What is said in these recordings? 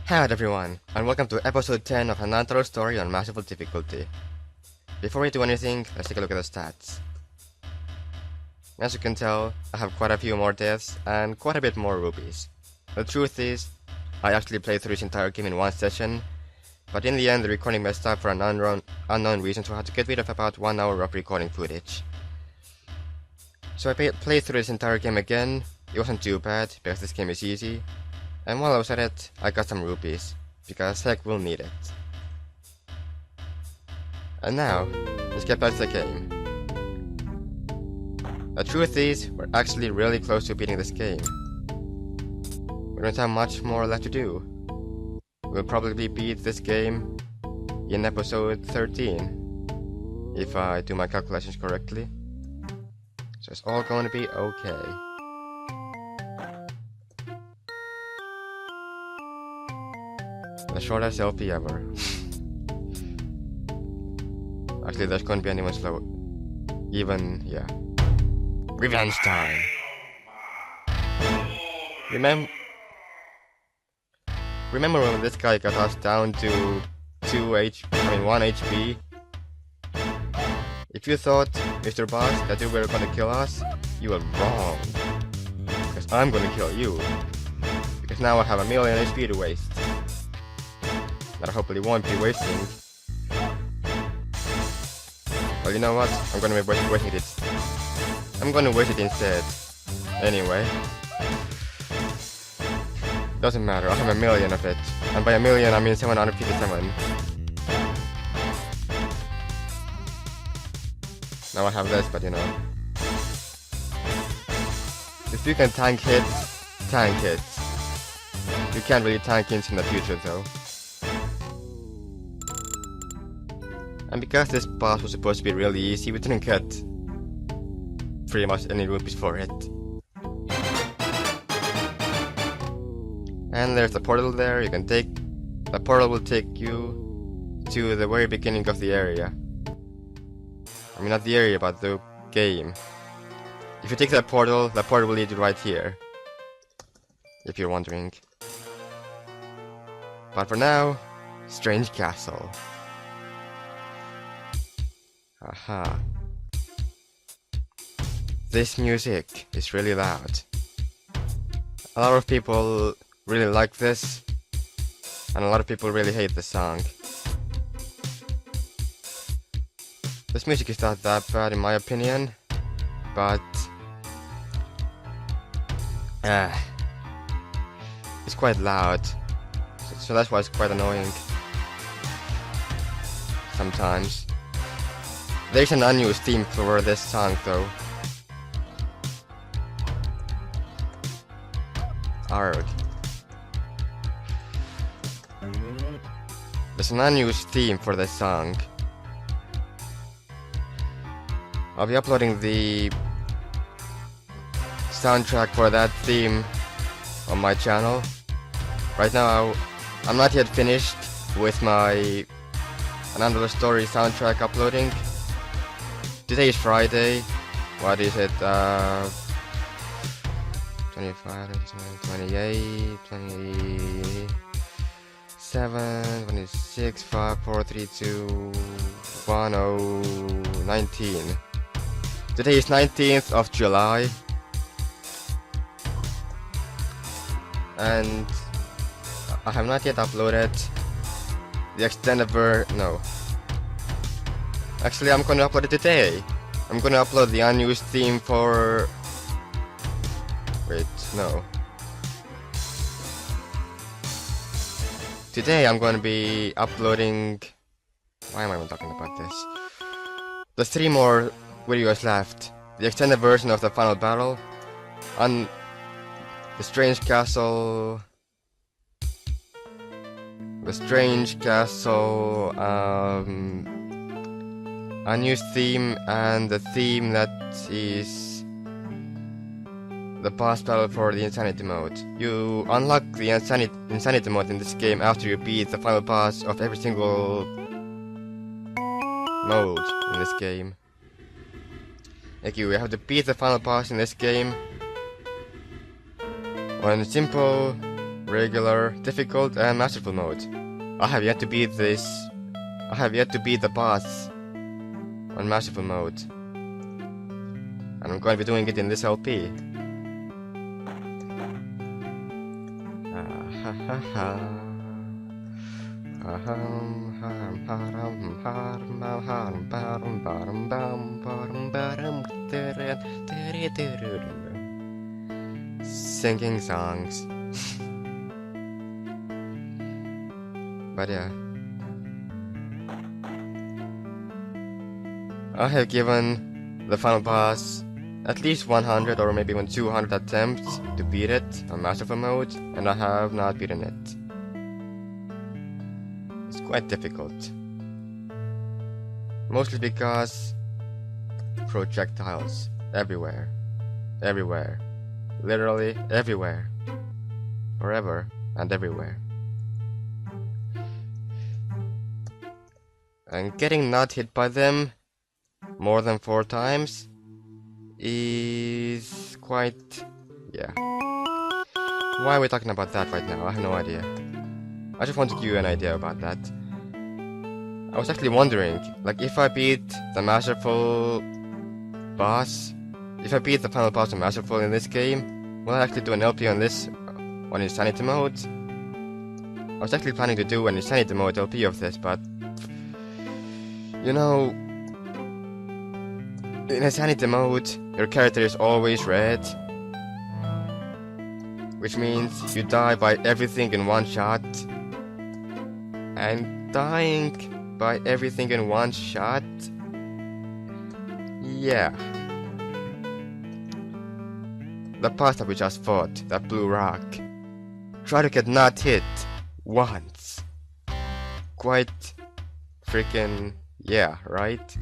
Hi everyone, and welcome to episode 10 of an Untitled story on Masterful difficulty. Before we do anything, let's take a look at the stats. As you can tell, I have quite a few more deaths and quite a bit more rupees. The truth is, I actually played through this entire game in one session, but in the end the recording messed up for an unknown reason, so I had to get rid of about 1 hour of recording footage. So I played through this entire game again. It wasn't too bad, because this game is easy. And while I was at it, I got some rupees, because heck, we'll need it. And now, let's get back to the game. The truth is, we're actually really close to beating this game. We don't have much more left to do. We'll probably beat this game in episode 13, if I do my calculations correctly. So it's all going to be okay. The shortest LP ever. Actually, there's gonna be anyone slow. Yeah. Revenge time! Remember when this guy got us down to 1 HP? If you thought, Mr. Boss, that you were gonna kill us, you were wrong. Because I'm gonna kill you. Because now I have 1,000,000 HP to waste. That I hopefully won't be wasting. Well, you know what? I'm gonna be wasting it. I'm gonna waste it instead. Anyway. Doesn't matter, I have 1,000,000 of it. And by 1,000,000 I mean 757. Now I have less, but you know. If you can tank hits, tank hits. You can't really tank hits in the future though. And because this boss was supposed to be really easy, we didn't get pretty much any rupees for it. And there's a portal there, you can take... The portal will take you to the very beginning of the area. I mean not the area, but the game. If you take that portal will lead you right here. If you're wondering. But for now, Strange Castle. Aha. This music is really loud. A lot of people really like this, and a lot of people really hate this song. This music is not that bad in my opinion, but it's quite loud, so that's why it's quite annoying sometimes. There's an unused theme for this song though. Arg. There's an unused theme for this song. I'll be uploading the soundtrack for that theme on my channel. Right now, I'm not yet finished with my Untitled story soundtrack uploading. Today is Friday. What is it? 25, 28, 27, 26, 5, 4, 3, 2, 1, 0, 19. Today is 19th of July. And I have not yet uploaded the extended no. Actually, I'm gonna upload it today. I'm gonna upload the unused theme for... Wait, no. Today I'm gonna be uploading... Why am I even talking about this? There's 3 more videos left. The extended version of the final battle, on the Strange Castle... unused theme, and the theme that is the boss battle for the Insanity mode. You unlock the Insanity mode in this game after you beat the final boss of every single mode in this game. Like you have to beat the final boss in this game on simple regular, difficult, and masterful mode. I have yet to beat this. I have yet to beat the boss on masterful mode. And I'm going to be doing it in this LP. Singing songs. But yeah, I have given the final boss at least 100 or maybe even 200 attempts to beat it on Masterful mode, and I have not beaten it. It's quite difficult. Mostly because projectiles everywhere. Everywhere. Literally everywhere. Forever and everywhere. And getting not hit by them more than 4 times is quite... yeah. Why are we talking about that right now? I have no idea. I just want to give you an idea about that. I was actually wondering, like, if I beat the Masterful boss, if I beat the final boss of Masterful in this game, will I actually do an LP on this, on Insanity mode? I was actually planning to do an Insanity mode LP of this, but... you know... in Insanity mode, your character is always red. Which means you die by everything in one shot. And dying by everything in one shot... yeah. The boss that we just fought, that blue rock, try to get not hit once. Quite freaking yeah, right?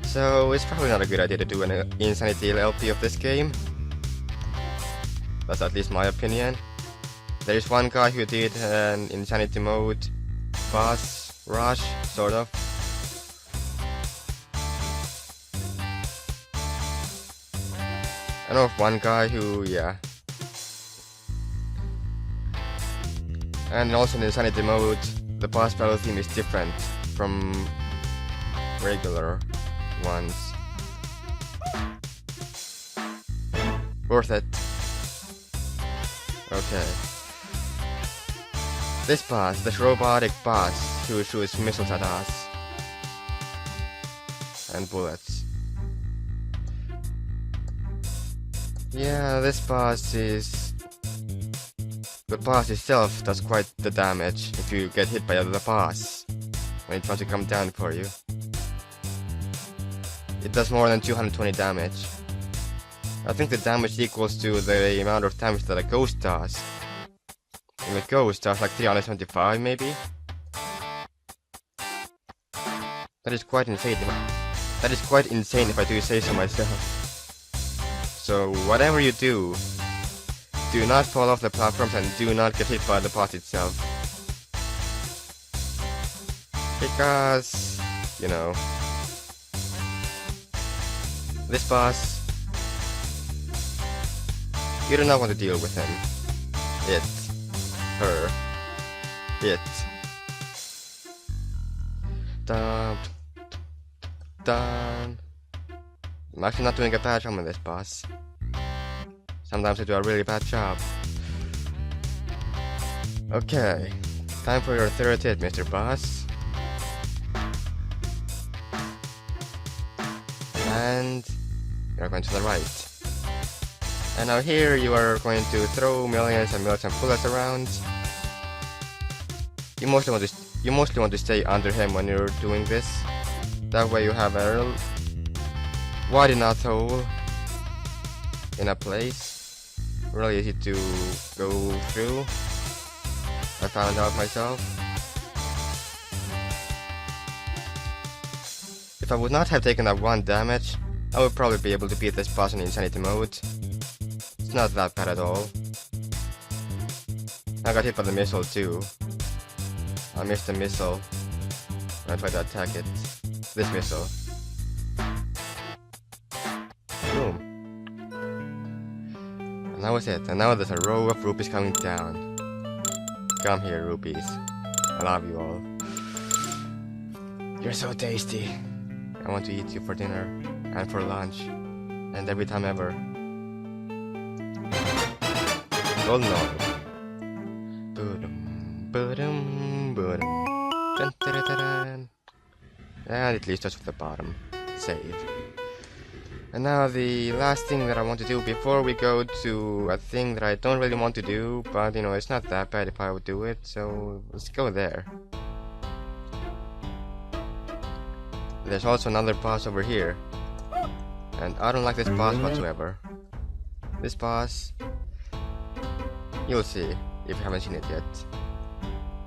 So it's probably not a good idea to do an Insanity LP of this game. That's at least my opinion. There is one guy who did an Insanity mode boss rush, sort of. I know of one guy who, yeah. And also in Insanity mode, the boss battle theme is different from regular ones. Worth it. Okay. This boss, this robotic boss who shoots missiles at us. And bullets. Yeah, this boss is... the boss itself does quite the damage if you get hit by the boss when it tries to come down for you. It does more than 220 damage. I think the damage equals to the amount of damage that a ghost does. And a ghost does like 375 maybe? That is quite insane. That is quite insane if I do say so myself. So whatever you do, do not fall off the platforms and do not get hit by the boss itself. Because, you know, this boss, you do not want to deal with him. It. Her. It. Dun. Dun. I'm actually not doing a bad job on this boss. Sometimes I do a really bad job. Okay. Time for your third hit, Mr. Boss. And you're going to the right. And now here you are going to throw millions and millions of bullets around. You mostly want to stay under him when you're doing this. That way you have a wide enough hole in a place. Really easy to go through. I found out myself. If I would not have taken that 1 damage, I would probably be able to beat this boss in Insanity mode. It's not that bad at all. I got hit by the missile too. I missed the missile when I tried to attack it. This missile. Boom. And that was it. And now there's a row of rupees coming down. Come here, rupees. I love you all. You're so tasty. I want to eat you for dinner and for lunch and every time ever. Golden orb. Boom, boom, boom. Dun, dun, dun, dun. And it leads us to the bottom. Save. And now the last thing that I want to do before we go to a thing that I don't really want to do, but you know, it's not that bad if I would do it, so let's go there. There's also another boss over here. And I don't like this boss whatsoever. This boss, you'll see if you haven't seen it yet.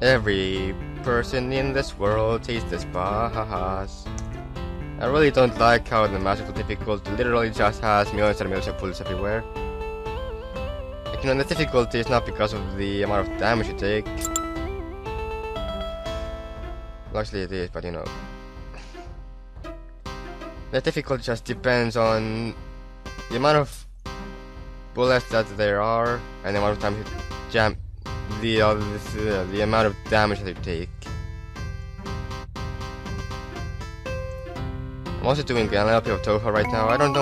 Every person in this world hates this boss. I really don't like how the Masterful difficulty literally just has millions and millions of bullets everywhere. Like, you know, the difficulty is not because of the amount of damage you take. Well, actually it is, but you know. The difficulty just depends on the amount of bullets that there are and the amount of time you jam the amount of damage that you take. I'm also doing an LP of Touhou right now. I don't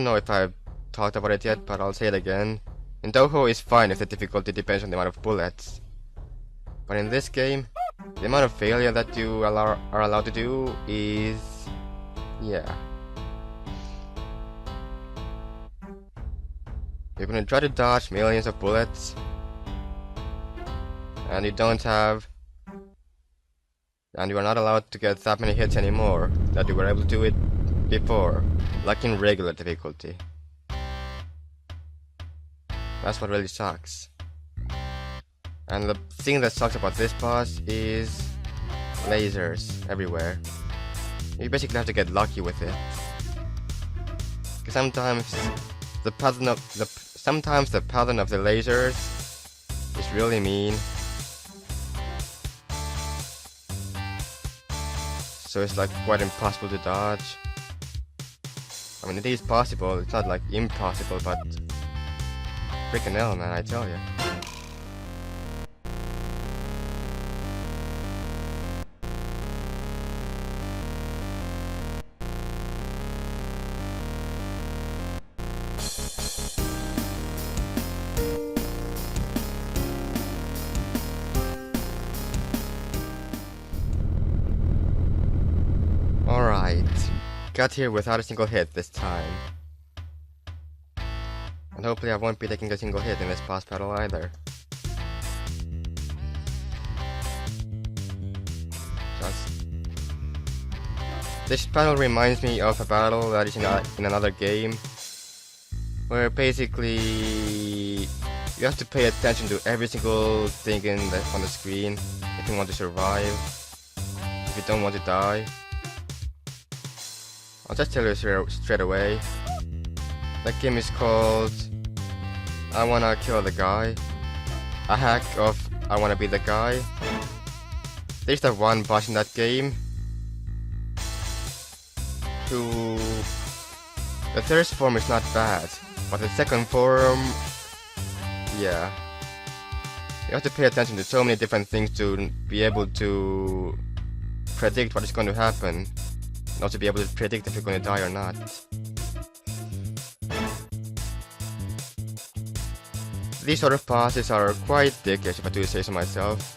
know if I've talked about it yet, but I'll say it again. In Touhou it's fine if the difficulty depends on the amount of bullets. But in this game, the amount of failure that you are allowed to do is... yeah. You're gonna try to dodge millions of bullets, and you don't have... and you are not allowed to get that many hits anymore that you were able to do it before, like in regular difficulty. That's what really sucks. And the thing that sucks about this boss is lasers everywhere. You basically have to get lucky with it. Because sometimes the pattern of the lasers is really mean. So it's like quite impossible to dodge. I mean, it is possible, it's not like impossible, but freaking hell, man, I tell you. Alright, got here without a single hit this time. And hopefully I won't be taking a single hit in this boss battle either. This battle reminds me of a battle that is in another game, where basically you have to pay attention to every single thing on the screen if you want to survive, if you don't want to die. I'll just tell you straight away. That game is called I Wanna Kill the Guy. A hack of I Wanna Be the Guy. There's that one boss in that game who... the first form is not bad, but the second form... yeah. You have to pay attention to so many different things to be able to predict what is going to happen. Not to be able to predict if you're going to die or not. These sort of bosses are quite dickish, if I do say so myself.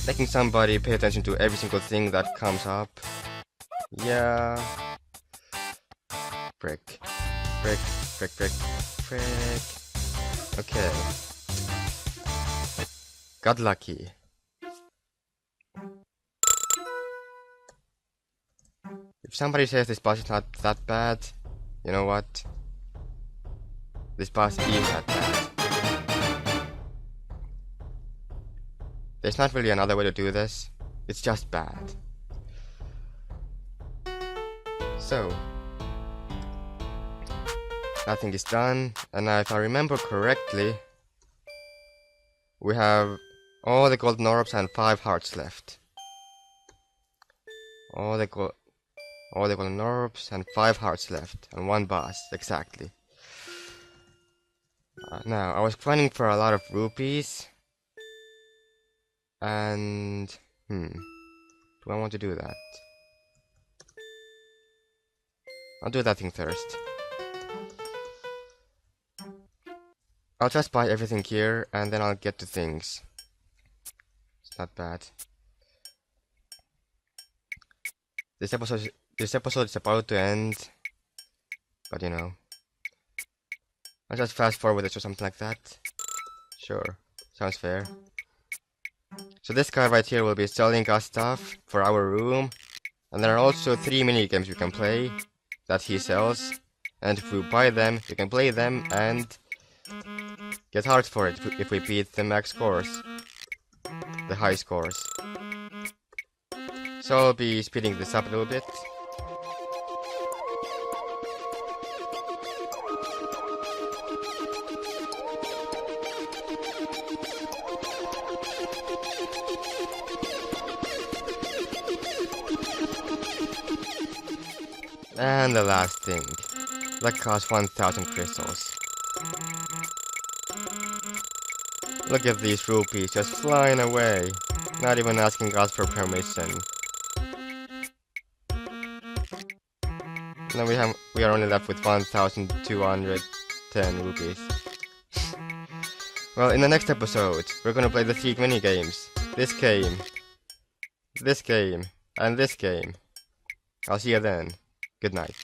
Making somebody pay attention to every single thing that comes up. Yeah. Frick. Frick, frick, frick, frick. Okay. Got lucky. If somebody says this boss is not that bad, you know what? This boss is that bad. There's not really another way to do this. It's just bad. So, that thing is done, and now if I remember correctly, we have all the golden orbs and 5 hearts left. All the golden orbs and 5 hearts left, and 1 boss, exactly. Now, I was planning for a lot of rupees. And... do I want to do that? I'll do that thing first. I'll just buy everything here, and then I'll get to things. It's not bad. This episode is about to end, but you know, I'll just fast forward it or something like that. Sure, sounds fair. So this guy right here will be selling us stuff for our room, and there are also 3 mini games we can play that he sells, and if we buy them, we can play them and get hearts for it if we beat the max scores, the high scores. So I'll be speeding this up a little bit. And the last thing, that costs 1000 crystals. Look at these rupees just flying away, not even asking us for permission. Now we are only left with 1210 rupees. Well, in the next episode, we're gonna play the 3 mini games. This game, and this game. I'll see you then. Good night.